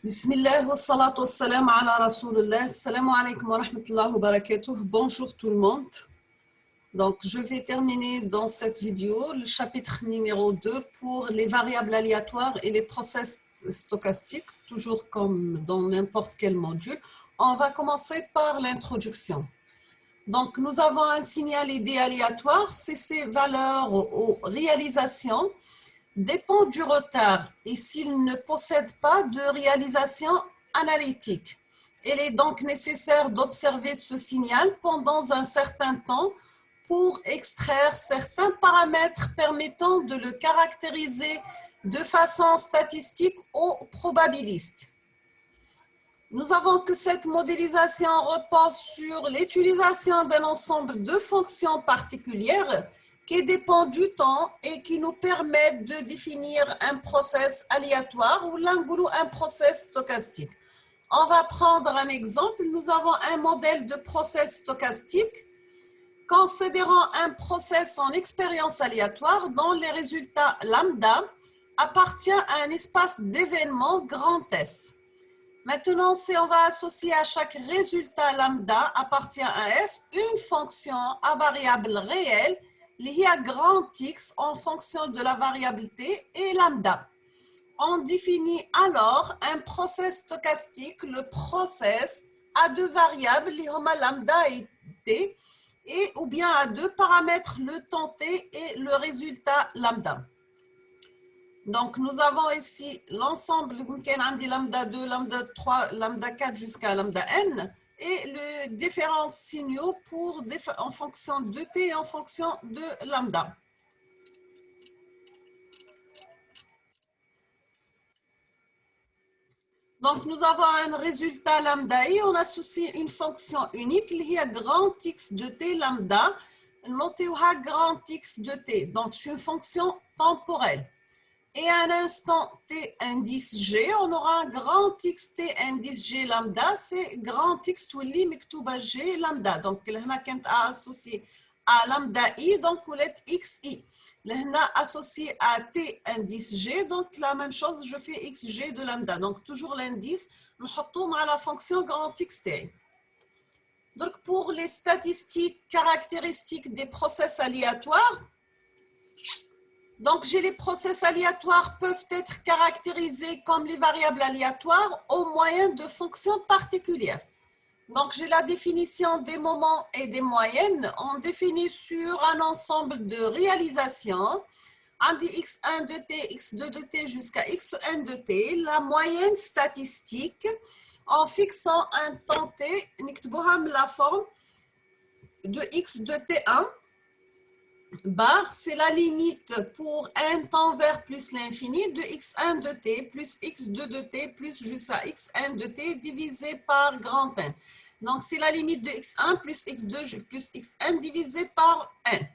Bismillah wa salatu wa salam ala Rasulullah. Assalamu alaikum wa rahmatullahi wa barakatuh. Bonjour tout le monde. Donc, je vais terminer dans cette vidéo le chapitre numéro 2 pour les variables aléatoires et les process stochastiques, toujours comme dans n'importe quel module. On va commencer par l'introduction. Donc, nous avons un signal ID aléatoire, c'est ses valeurs aux réalisations dépend du retard et s'il ne possède pas de réalisation analytique. Il est donc nécessaire d'observer ce signal pendant un certain temps pour extraire certains paramètres permettant de le caractériser de façon statistique ou probabiliste. Nous avons que cette modélisation repose sur l'utilisation d'un ensemble de fonctions particulières qui dépend du temps et qui nous permettent de définir un process aléatoire ou un process stochastique. On va prendre un exemple. Nous avons un modèle de process stochastique considérant un process en expérience aléatoire dont les résultats lambda appartiennent à un espace d'événements grand S. Maintenant, si on va associer à chaque résultat lambda appartient à S une fonction à variable réelle liée à grand X en fonction de la variable T et lambda. On définit alors un process stochastique, le process à deux variables, les lambda et T, et ou bien à deux paramètres, le temps T et le résultat lambda. Donc, nous avons ici l'ensemble, lambda 2, lambda 3, lambda 4 jusqu'à lambda n, et les différents signaux en fonction de t et en fonction de lambda. Donc, nous avons un résultat lambda et on associe une fonction unique, qui est grand X de t lambda, notée grand X de t. Donc, c'est une fonction temporelle. Et à un instant t indice g, on aura un grand x t indice g lambda, c'est grand x تولي مكتوبة g lambda. Donc, هنا كانت associé à lambda i, donc on est xi. هنا associé à t indice g, donc la même chose, je fais xg de lambda. Donc, toujours l'indice, نحطوه مع la fonction grand x t. Donc, pour les statistiques caractéristiques des process aléatoires, donc, les process aléatoires peuvent être caractérisés comme les variables aléatoires au moyen de fonctions particulières. Donc, j'ai la définition des moments et des moyennes. On définit sur un ensemble de réalisations. On dit x1 de t, x2 de t jusqu'à xn de t, la moyenne statistique en fixant un temps t, la forme de x de t1. Bar, c'est la limite pour un temps vers plus l'infini de x1 de t plus x2 de t plus jusqu'à xn de t divisé par grand N. Donc, c'est la limite de x1 plus x2 plus xn divisé par n.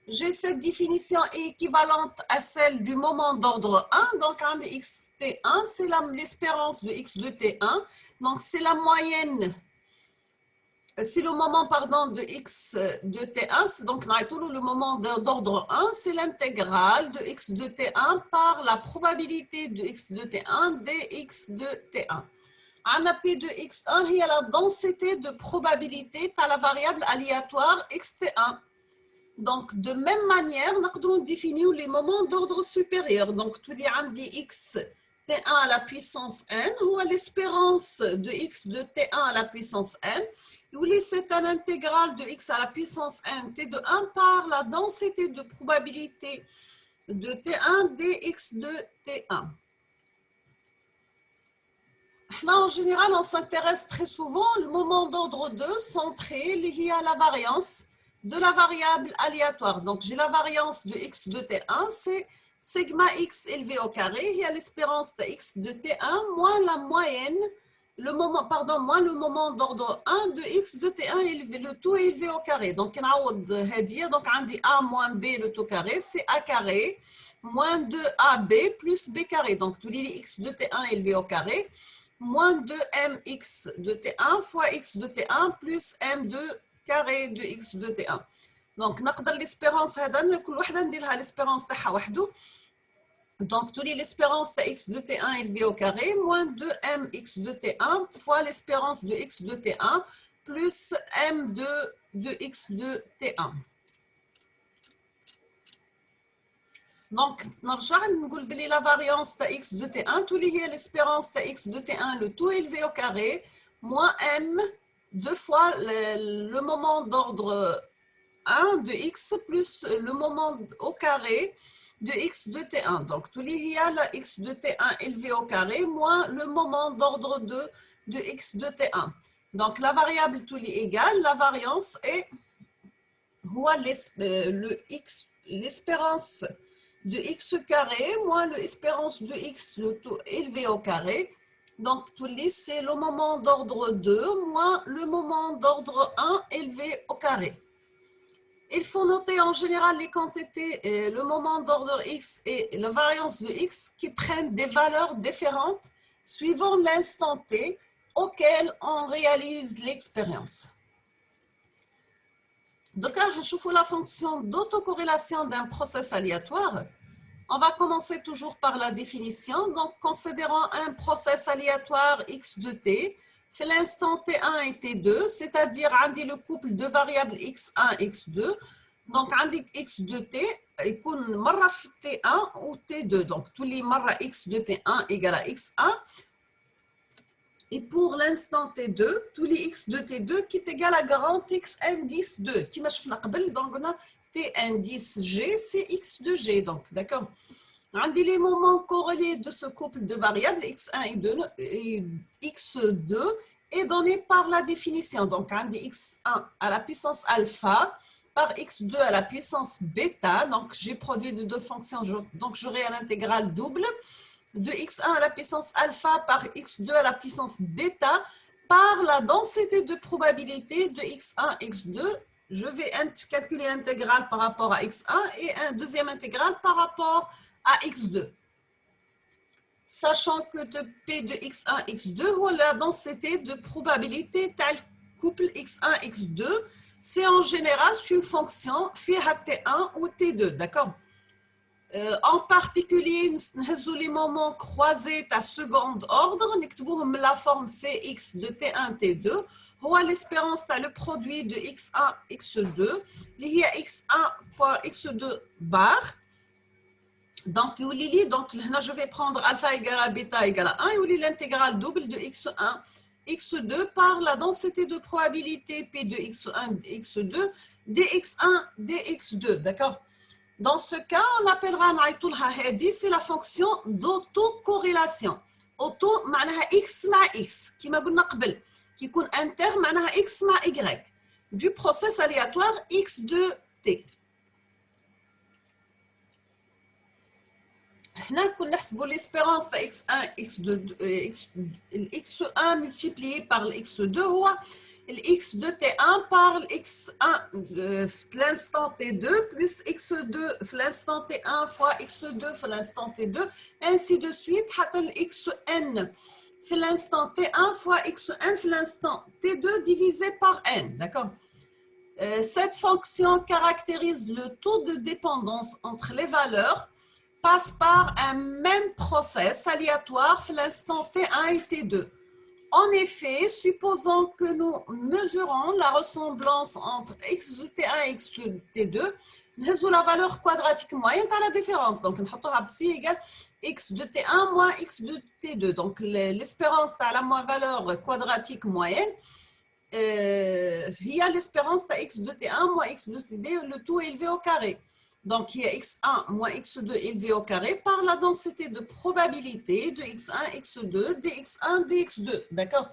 J'ai cette définition équivalente à celle du moment d'ordre 1. Donc, un de xt1, c'est l'espérance de x de t1. Donc, c'est la moyenne. Si le moment de x de t1, donc le moment d'ordre 1, c'est l'intégrale de x de t1 par la probabilité de x de t1 dx de t1. Un P de x1, il y a la densité de probabilité à la variable aléatoire xt1. Donc, de même manière, nous pouvons définir les moments d'ordre supérieur. Donc, tout dit x t1 à la puissance n ou à l'espérance de x de t1 à la puissance n. C'est un intégral de x à la puissance n t de 1 par la densité de probabilité de t1 dx de t1. Là, en général, on s'intéresse très souvent au moment d'ordre 2 centré lié à la variance de la variable aléatoire. Donc, j'ai la variance de x de t1, c'est sigma x élevé au carré, il y a l'espérance de x de t1 moins la moyenne, moins le moment d'ordre 1 de x de t1 élevé, le tout est élevé au carré. Donc, on dit a moins b le tout carré, c'est a carré moins 2ab plus b carré. Donc, tous les x de t1 élevé au carré, moins 2mx de t1 fois x de t1 plus m2 carré de x de t1. Donc, نقدر l'espérance هذا كل وحده ندير لها l'espérance تاعها وحده. Donc, tous les l'espérance de x de t1 élevé au carré moins 2mx de t1 fois l'espérance de x de t1 plus m de x de t1. Donc, la variance de x de t1, tout lié à l'espérance de x de t1, le tout élevé au carré, moins m, deux fois le moment d'ordre 1 de x plus le moment au carré de x de t1. Donc, tout lié à la x de t1 élevé au carré, moins le moment d'ordre 2 de x de t1. Donc, la variable tout lié égale, la variance est l'espérance de x carré moins l'espérance de x le tout élevé au carré. Donc, tout lisse, c'est le moment d'ordre 2 moins le moment d'ordre 1 élevé au carré. Il faut noter en général les quantités, le moment d'ordre x et la variance de x qui prennent des valeurs différentes suivant l'instant t auquel on réalise l'expérience. Donc, je vous la fonction d'autocorrélation d'un processus aléatoire. On va commencer toujours par la définition. Donc, considérons un processus aléatoire x de t, fait l'instant t1 et t2, c'est-à-dire le couple de variables x1 et x2. Donc, x de t, il y a t1 ou t2. Donc, tous les marra x de t1 égale à x1. Et pour l'instant T2, tous les x de T2 qui est égal à grand x indice 2. Qui m'a dit, donc on a T indice G, c'est x de G. Donc, d'accord. Les moments corrélés de ce couple de variables x1 et x2 est donné par la définition. Donc, on dit x1 à la puissance alpha par x2 à la puissance bêta. Donc, j'ai produit de deux fonctions. Donc, j'aurai un intégral double de x1 à la puissance alpha par x2 à la puissance bêta par la densité de probabilité de x1, x2. Je vais calculer l'intégrale par rapport à x1 et un deuxième intégral par rapport à x2. Sachant que de P de x1, x2, la densité de probabilité tel couple x1, x2, c'est en général une fonction فيها t1 ou t2, d'accord? En particulier, les moments croisés à second ordre, la forme Cx de T1, T2, ou l'espérance le produit de x1, x2, lié à x1 fois x2 bar. Donc, je vais prendre alpha égale à bêta égale à 1 et l'intégrale double de x1, x2 par la densité de probabilité P de x1, x2, dx1, dx2, d'accord? Dans ce cas, on appellera c'est la fonction d'autocorrélation. Auto, معناها x مع x, كما قلنا قبل, qui يكون inter معناها x مع y, du process aléatoire x de t. هنا كنا نحسبوا l'espérance de x1 x1 multiplié par x2 هو x de t1 par x1 l'instant t2 plus x2 l'instant t1 fois x2 l'instant t2 ainsi de suite حتى xn l'instant t1 fois xn l'instant t2 divisé par n, d'accord. Cette fonction caractérise le taux de dépendance entre les valeurs passe par un même process aléatoire l'instant T1 et T2. En effet, supposons que nous mesurons la ressemblance entre x de T1 et x de T2, nous la valeur quadratique moyenne à la différence. Donc, on va psi égale x de T1 moins x de T2. Donc, l'espérance à la valeur quadratique moyenne, il y a l'espérance de x de T1 moins x de T2, le tout élevé au carré. Donc, il y a x1 moins x2 élevé au carré par la densité de probabilité de x1, x2, dx1, dx2. D'accord?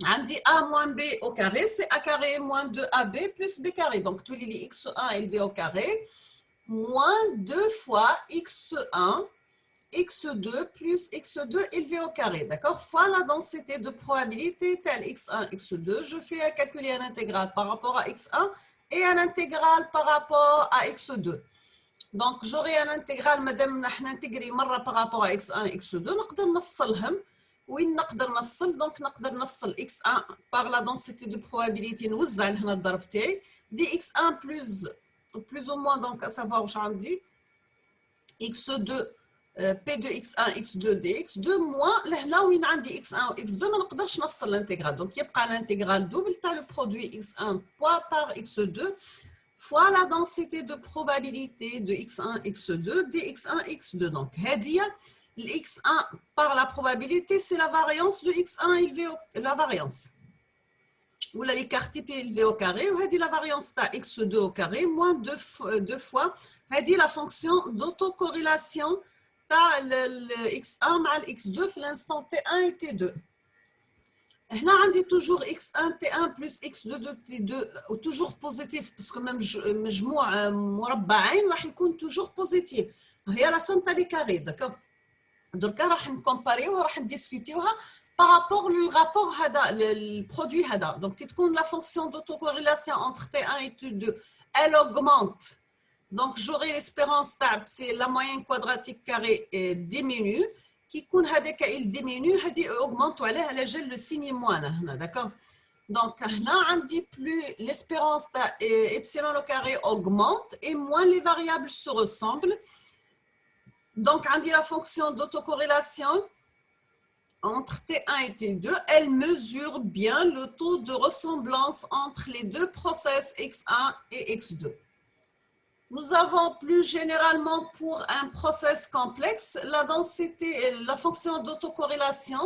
On dit a moins b au carré, c'est a carré moins 2ab plus b carré. Donc, tous les x1 élevé au carré moins 2 fois x1, x2 plus x2 élevé au carré. D'accord? Fois la densité de probabilité telle x1, x2. Je fais calculer un intégral par rapport à x1 et un intégral par rapport à x2. Donc, j'aurai un intégral, madame, نحن par rapport à x1 et x2, نقدر نفصلهم. وين نقدر نفصل؟ donc نقدر نفصل x1 par la densité de probabilité نوزع هنا الضرب تاعي دي x1 plus ou moins, donc à savoir واش عندي x2 P de x1 x2 dx2 moins لهنا وين عندي x1 و x2 ما نقدرش نفصل الانتجرال دونك يبقى الانتجرال دوبل تاع لو برودوي x1 par x2 fois la densité de probabilité de x1 x2 dx1 x2 donc هذه x1 par la probabilité c'est la variance de x1 élevé la variance ou l'écart type élevé au carré ou la variance de x2 au carré moins 2 fois la fonction d'autocorrélation de x1 مع x2 في l'instant t1 et t2 هنا عندي toujours x1 t1 plus x2 t2 toujours positif parce que même مجموع مربعين راح يكون toujours positif هي la somme تاع les carrés d'accord دركا راح نكومباريوها راح نديسكوتيوها par rapport au rapport هذا le produit هذا donc كي تكون la fonction d'autocorrélation entre t1 et t2 elle augmente donc j'aurai l'espérance تاع c'est la moyenne quadratique carrée diminue كي يكون هذاك il diminue هذه augmente وعليه على جال le signe moins هنا d'accord donc هنا عندي plus l'espérance تاع epsilon au carré augmente et moins les variables se ressemblent donc عندي la fonction d'autocorrélation entre T1 et T2, elle mesure bien le taux de ressemblance entre les deux process X1 et X2. Nous avons plus généralement pour un process complexe, la densité, la fonction d'autocorrélation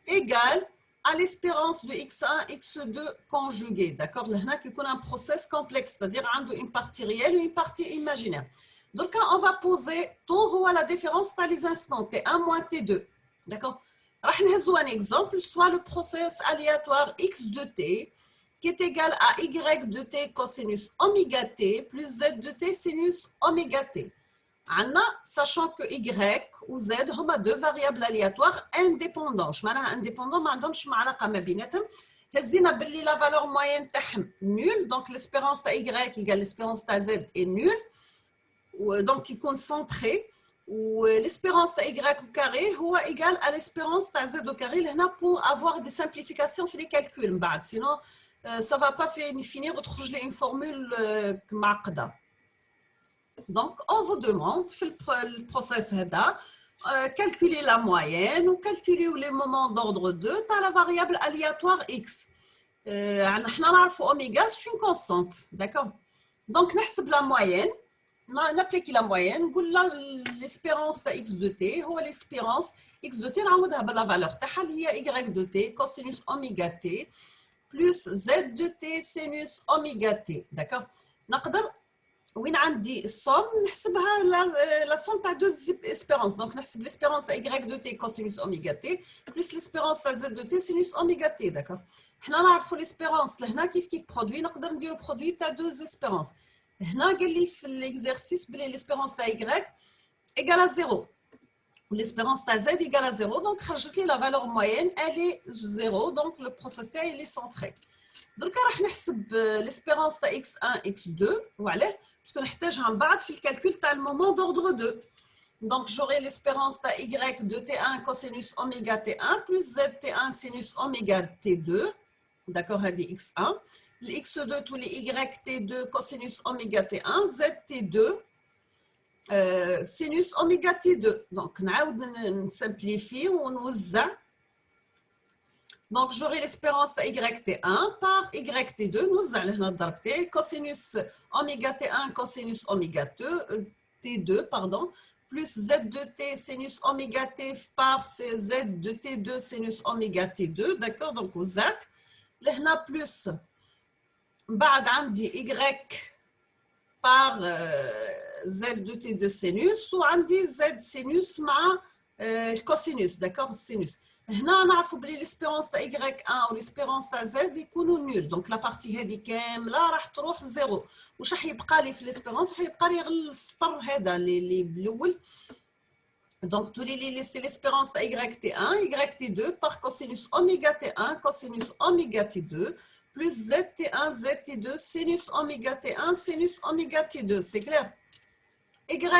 égale à l'espérance de X1 X2 conjuguée. D'accord? Là, il y a un process complexe, c'est-à-dire une partie réelle et une partie imaginaire. Donc, on va poser taux à la différence dans les instants T1 moins T2. D'accord? راح نهزو un exemple, soit le process aléatoire x de t qui est égal à y de t cosinus oméga t plus z de t sinus oméga t. عندنا sachant que y و z هما deux variables aléatoires indépendants. معناها indépendants ما عندهمش علاقة ما بيناتهم. هزينا باللي la valeur moyenne تاعهم nul, donc l'espérance تاع y égale l'espérance تاع z est nul. Donc يكون centré. ou l'espérance de y au carré est égale à l'espérance de z au carré pour avoir des simplifications sur les calculs. Sinon, ça ne va pas finir de trouver une formule معقدة. Donc, on vous demande, dans le process, calculer la moyenne ou calculer les moments d'ordre 2 dans la variable aléatoire x. Oméga, c'est une constante. D'accord? Donc, on calcule la moyenne. On applique la moyenne, l'espérance de x de t, ou l'espérance x de t, on a la valeur y de t cosinus oméga t plus z de t sinus oméga t. D'accord? نقدر وين عندي الصوم نحسبها la somme تاع deux espérances. Donc نحسب l'espérance y de t cosinus oméga t plus l'espérance z de t sinus oméga t. D'accord? حنا نعرفوا l'espérance لهنا كيف برودوي نقدر نديرو برودوي تاع deux espérances. هنا قال لي في l'exercice بلي l'espérance تاع y égale à 0 و l'espérance تاع z égale à 0 donc خرجت لي la valeur moyenne elle est 0 donc le process تاعي il est centré. دركا راح نحسب l'espérance تاع x1 x2 وعلاه باسكو نحتاجها من بعد في الكالكول تاع المومون d'ordre 2. Donc j'aurai l'espérance تاع y de t1 cosinus oméga t1 plus zt1 sinus oméga t2. D'accord, هذه x1 x2 tous les yt2 cosinus oméga t1 zt2 sinus oméga t2. Donc نعاود نسمبليفي ونوزع. Donc j'aurai l'espérance de yt1 par yt2 نوزع لهنا الضرب تاعي cosinus oméga t1 cosinus oméga t2 pardon plus z de t sinus oméga t par z de t2 sinus oméga t2. D'accord, donc وزعت لهنا plus بعد عندي y par z de t2 sinus وعندي z sinus مع الكوسينوس. داكور السينوس هنا نعرفوا بلي l'espérance تاع y1 و l'espérance تاع z يكونوا نول. دونك لا بارتي هذه كامله راح تروح زيرو. واش راح يبقى لي في l'espérance؟ راح يبقى لي غير السطر هذا اللي بالاول. Donc, tous c'est l'espérance de yt1, yt2 par cosinus oméga t1, cosinus oméga t2, plus zt1, zt2, sinus oméga t1, sinus oméga t2. C'est clair? y1,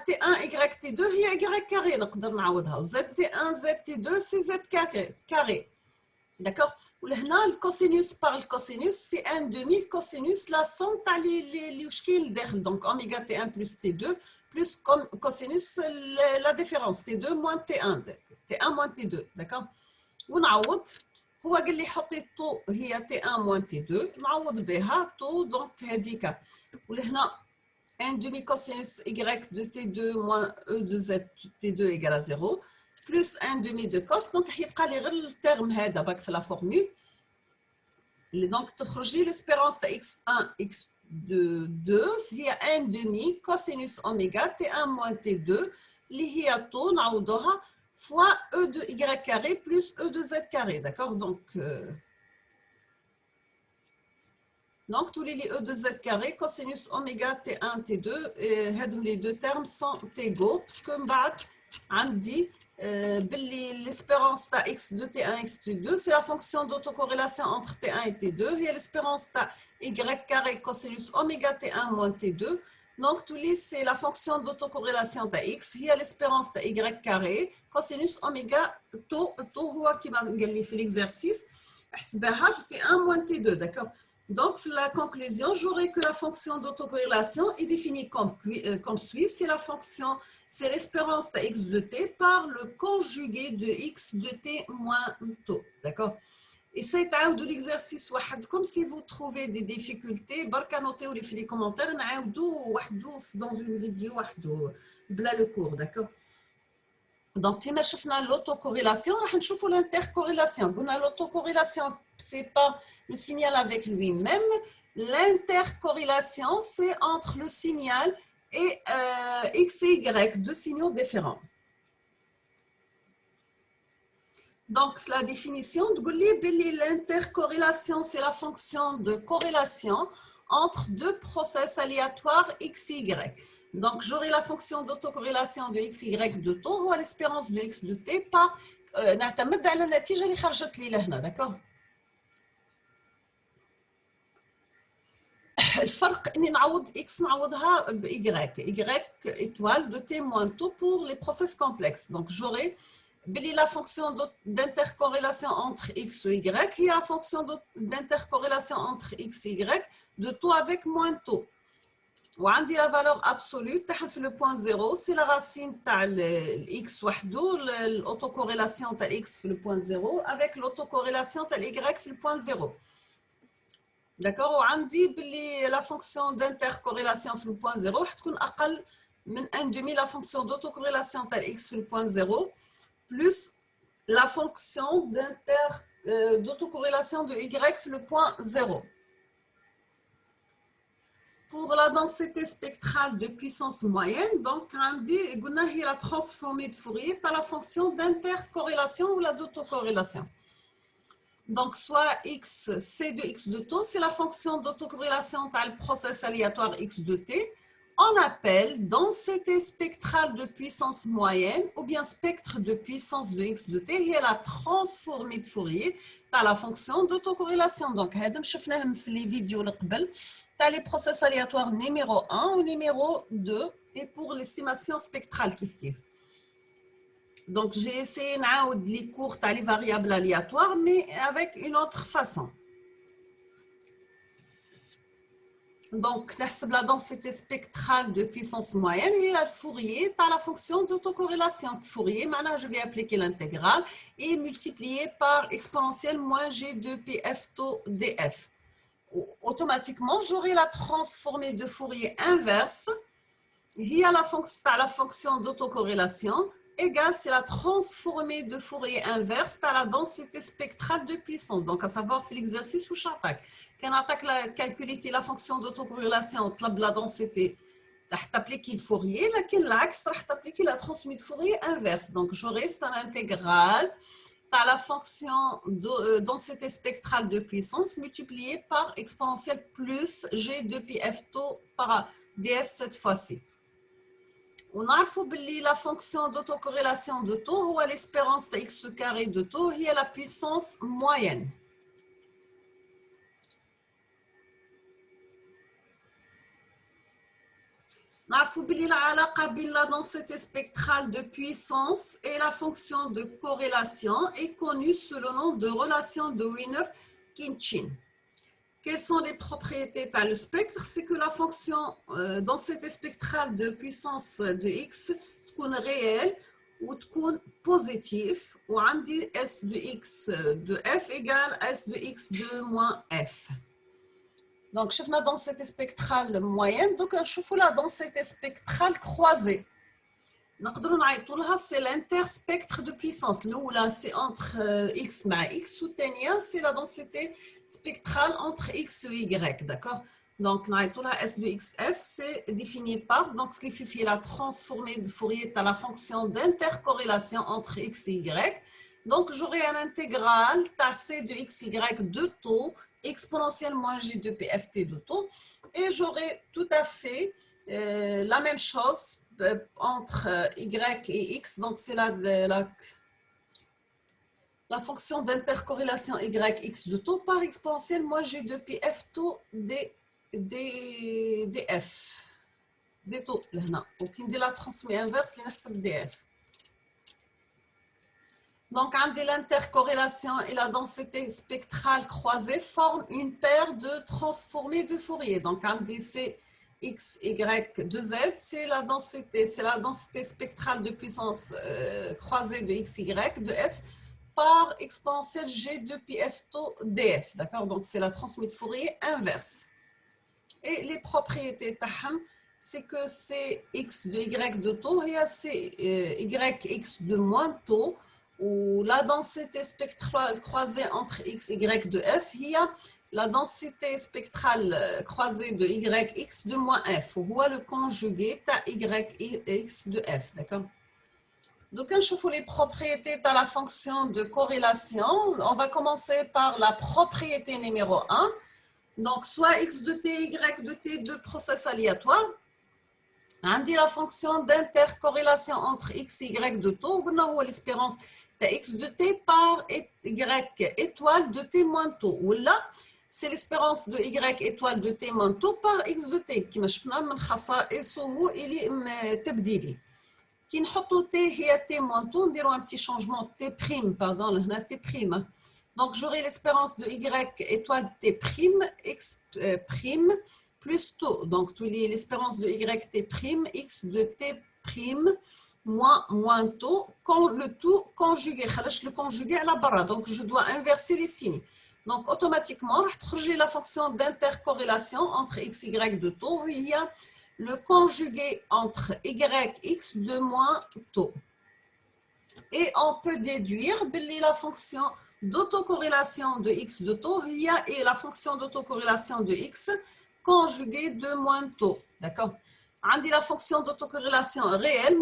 t1, yt2, هي y carré نقدر نعوضها. zt1, zt2, c'est z carré. D'accord. Le cosinus par le cosinus, c'est 1 demi cosinus, la somme تاع les وشكين لداخل. Donc oméga T1 plus T2 plus cosinus la différence T2 moins T1 T1 moins T2. D'accord. ونعوض هو قال لي حطي طو هي T1 moins T2 نعوض بها طو دونك هذيك ولهنا 1 demi cosinus y de T2 moins E de Z T2 égale à 0 plus 1 demi de cos. Donc يبقى لي غير الترم هذا باك في لا فورمول اللي دونك تخرج لي l'espérance تاع x1 x2 هي 1 demi cosinus oméga T1 moins T2 اللي هي طو نعوضوها fois E de y carré plus E de Z carré. D'accord. Donc, tous les E de Z carré, cosinus oméga T1, T2, les deux termes sont égaux, parce que on dit l'espérance x de T1, x de T2, c'est la fonction d'autocorrélation entre T1 et T2, et l'espérance y carré cosinus oméga T1 moins T2. Donc, tous les c'est la fonction d'autocorrélation x, et l'espérance y carré cosinus oméga tau qui m'a gagné fait l'exercice, T1 moins T2, d'accord. Donc, la conclusion, j'aurai que la fonction d'autocorrélation est définie comme suit. C'est la fonction, c'est l'espérance de x de t par le conjugué de x de t moins tau. D'accord. Et c'est de l'exercice, comme si vous trouvez des difficultés, notez les commentaires, dans une vidéo, le cours. D'accord. Donc, كما شفنا l'autocorrélation, راح نشوفوا l'intercorrélation. قلنا l'autocorrélation, c'est pas le signal avec lui-même. L'intercorrélation, c'est entre le signal et x et y, deux signaux différents. Donc, la définition, l'intercorrélation, c'est la fonction de corrélation entre deux process aléatoires x et y. Donc, j'aurai la fonction d'autocorrélation de x, y de taux ou l'espérance de x de t par نعتمد على النتيجة اللي خرجت لي لهنا. d'accord. الفرق اني نعوض x نعوضها ب y étoile de t moins taux pour les process complexes. Donc, j'aurai la fonction d'intercorrélation entre x et y et la fonction d'intercorrélation entre x et y de taux avec moins taux. وعندي la valeur absolue تاعها في le point 0 c'est la racine تاع x وحده l'autocorrélation تاع x في le point 0 avec l'autocorrélation تاع y في le point 0. d'accord. وعندي بلي la fonction d'intercorrélation في le point 0 حتكون اقل من 1 demi la fonction d'autocorrélation تاع x في le point 0 plus la fonction d'autocorrélation de y في le point 0. Pour la densité spectrale de puissance moyenne, donc on dit que la transformée de Fourier à la fonction d'intercorrélation ou la d'autocorrélation. Donc soit x, c de x de taux, c'est la fonction d'autocorrélation à le process aléatoire x de t. On appelle densité spectrale de puissance moyenne ou bien spectre de puissance de x de t et la transformée de Fourier à la fonction d'autocorrélation. Donc, هذا شفناهم في les vidéos اللي قبل. Tu as les process aléatoires numéro 1 ou numéro 2 et pour l'estimation spectrale kif. Donc, j'ai essayé de les cours tu as les variables aléatoires, mais avec une autre façon. Donc, la densité spectrale de puissance moyenne et le Fourier, tu as la fonction d'autocorrélation. Fourier, maintenant, je vais appliquer l'intégrale et multiplier par exponentielle moins g de pf tau df. Automatiquement, j'aurai la transformée de Fourier inverse. Il y a la fonction d'autocorrélation égale, c'est la transformée de Fourier inverse à la densité spectrale de puissance. Donc, à savoir, l'exercice où j'attaque. Quand on attaque la calculer la fonction d'autocorrélation, on tape la densité, tu appliques le Fourier, laquelle l'axe, tu appliques la transformée de Fourier inverse. Donc, j'aurai cette intégrale à la fonction de densité spectrale de puissance multipliée par exponentielle plus g de pi f tau par df cette fois-ci. On a la fonction d'autocorrélation de taux ou l'espérance de x carré de taux et la puissance moyenne. نعرفوا بلي العلاقة بين la densité spectrale de puissance et la fonction de corrélation est connue sous le nom de relation de Wiener-Khinchin. Quelles sont les propriétés du spectre? C'est que la fonction densité spectrale de puissance de x est réelle ou positive, ou on dit s de x de f égale s de x de moins f. Donc, je fais la densité spectrale moyenne, donc je fais la densité spectrale croisée. C'est l'interspectre de puissance. Là, c'est entre x et x, ou c'est la densité spectrale entre x et y, d'accord? Donc, S de xf, c'est défini par, donc ce qui fait la transformée de Fourier à la fonction d'intercorrélation entre x et y. Donc, j'aurai un intégral C de xy de taux exponentielle moins g de pft de taux, et j'aurai tout à fait la même chose entre y et x, donc c'est la fonction d'intercorrélation yx de taux par exponentielle moins g de pf taux df des taux là. Donc on dit la transformée inverse df. Donc l'intercorrélation et la densité spectrale croisée forment une paire de transformées de Fourier. Donc on dit c'est x, y de z, c'est la densité spectrale de puissance croisée de x, y de f par exponentielle g de pf taux df. D'accord? Donc c'est la transformée de Fourier inverse. Et les propriétés TAHAM, c'est que c'est x de y de taux et c'est yx de moins taux, où la densité spectrale croisée entre x, y de f, il y a la densité spectrale croisée de yx de moins f, ou le conjugué yx de f, d'accord? Donc, je vous les propriétés de la fonction de corrélation. On va commencer par la propriété numéro 1. Donc, soit x de t, y de t, deux process aléatoires. On dit la fonction d'intercorrélation entre x et y de taux, ou l'espérance de x de t par y étoile de t moins taux. Ou là, c'est l'espérance de y étoile de t moins taux par x de t. Qui m'a شفنا من خصائصه اللي تبديلي. كي نحطوا t هي t moins taux, نديروا un petit changement t prime, pardon, هنا t prime. Donc, j'aurai l'espérance de y étoile t prime, x prime, plus taux. Donc, l'espérance de y t prime, x de t prime, moins taux, quand le tout conjugué. Le conjugué à la barre. Donc, je dois inverser les signes. Donc, automatiquement, je la fonction d'intercorrélation entre x, y de taux. Il y a le conjugué entre yx de moins taux. Et on peut déduire la fonction d'autocorrélation de x de taux et la fonction d'autocorrélation de x conjuguée de moins taux. D'accord? On dit la fonction d'autocorrélation réelle,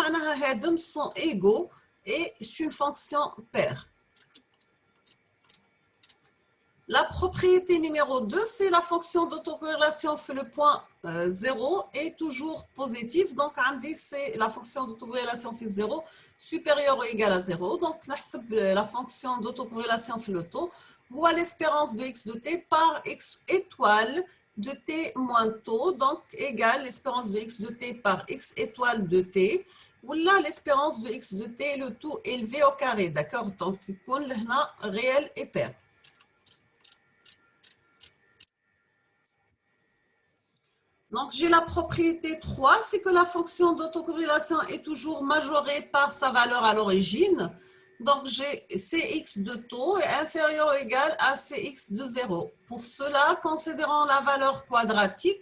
les sont égaux et c'est une fonction paire. La propriété numéro 2, c'est la fonction d'autocorrélation fait le point 0 est toujours positive. Donc, on dit c'est la fonction d'autocorrélation fait 0 supérieure ou égale à 0. Donc, la fonction d'autocorrélation fait le taux. Voilà l'espérance de x de t par x étoile de t moins taux. Donc, égale l'espérance de x de t par x étoile de t. Voilà l'espérance de x de t, le tout élevé au carré. D'accord? Donc, il y a réel et pair. Donc, j'ai la propriété 3, c'est que la fonction d'autocorrélation est toujours majorée par sa valeur à l'origine. Donc, j'ai Cx de taux est inférieur ou égal à Cx de 0. Pour cela, considérant la valeur quadratique,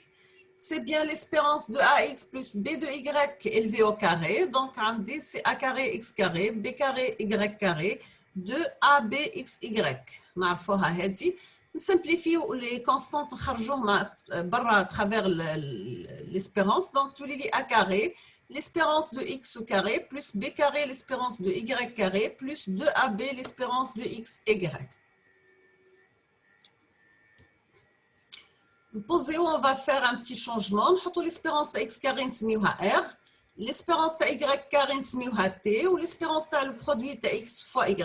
c'est bien l'espérance de ax plus b de y élevé au carré. Donc, on dit c'est a carré x carré, b carré y carré, de ab xy. نعرفوها هذه. Simplifier les constantes à travers l'espérance. Donc, tous les a carré, l'espérance de x au carré, plus b carré, l'espérance de y carré, plus 2ab, l'espérance de xy. Posé, on va faire un petit changement. On va l'espérance de x carré, R, l'espérance de y carré, T, ou l'espérance de le produit de x fois y,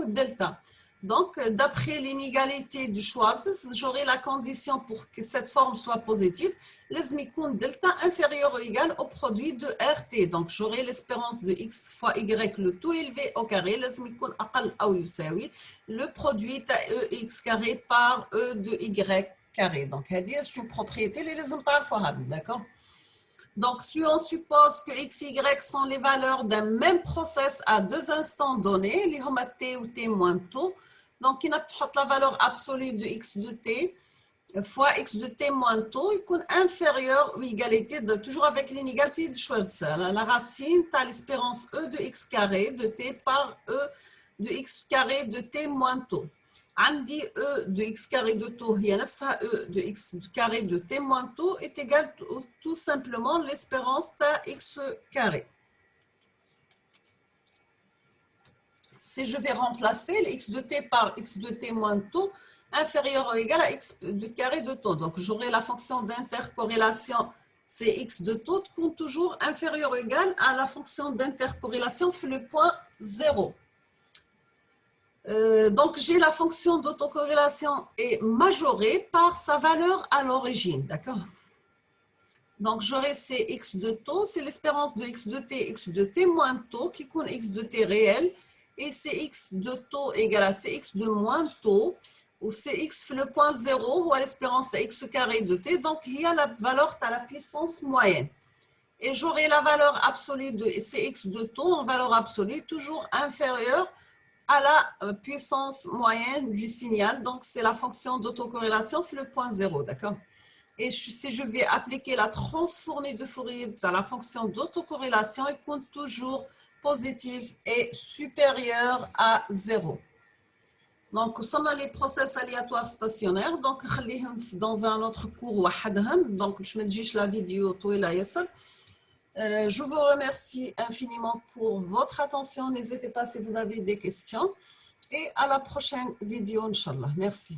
delta. Donc, d'après l'inégalité du Schwartz, j'aurai la condition pour que cette forme soit positive. لازم يكون delta inférieur ou égal au produit de RT. Donc, j'aurai l'espérance de x fois y, le tout élevé au carré. لازم يكون أقل أو يساوي le produit de ex carré par e de y carré. Donc, c'est une propriété اللي لازم تعرفوها, d'accord? Donc, si on suppose que x, y sont les valeurs d'un même process à deux instants donnés, les t ou t moins tôt, donc il a la valeur absolue de x de t fois x de t moins tôt, il est inférieur ou égalité, toujours avec l'inégalité de Schwartz. La racine, tu as l'espérance e de x carré de t par e de x carré de t moins tôt. عندي E de x carré de taux هي نفسها E de x carré de t moins taux est égal tout simplement l'espérance de x carré. Si je vais remplacer le x de t par x de t moins taux inférieur ou égal à x de carré de taux. Donc j'aurai la fonction d'intercorrélation c'est x de taux compte toujours inférieur ou égal à la fonction d'intercorrélation sur le point 0. Donc, j'ai la fonction d'autocorrélation est majorée par sa valeur à l'origine, d'accord? Donc, j'aurai ces x de taux, c'est l'espérance de x de t moins taux qui compte x de t réel, et c'est x de taux égale à cx de moins taux, ou c'est x le point 0, ou à l'espérance de x carré de t, donc il y a la valeur à la puissance moyenne. Et j'aurai la valeur absolue de cx de taux en valeur absolue, toujours inférieure à la puissance moyenne du signal. Donc, c'est la fonction d'autocorrélation sur le point 0, d'accord? Et si je vais appliquer la transformée de Fourier à la fonction d'autocorrélation, elle compte toujours positive et supérieure à 0. Donc, وصلنا les process aléatoires stationnaires. Donc, خليهم dans un autre cours وحدهم. Donc, je ne متجيش la vidéo طويلة ياسر. Je vous remercie infiniment pour votre attention. N'hésitez pas si vous avez des questions. Et à la prochaine vidéo, Inch'Allah. Merci.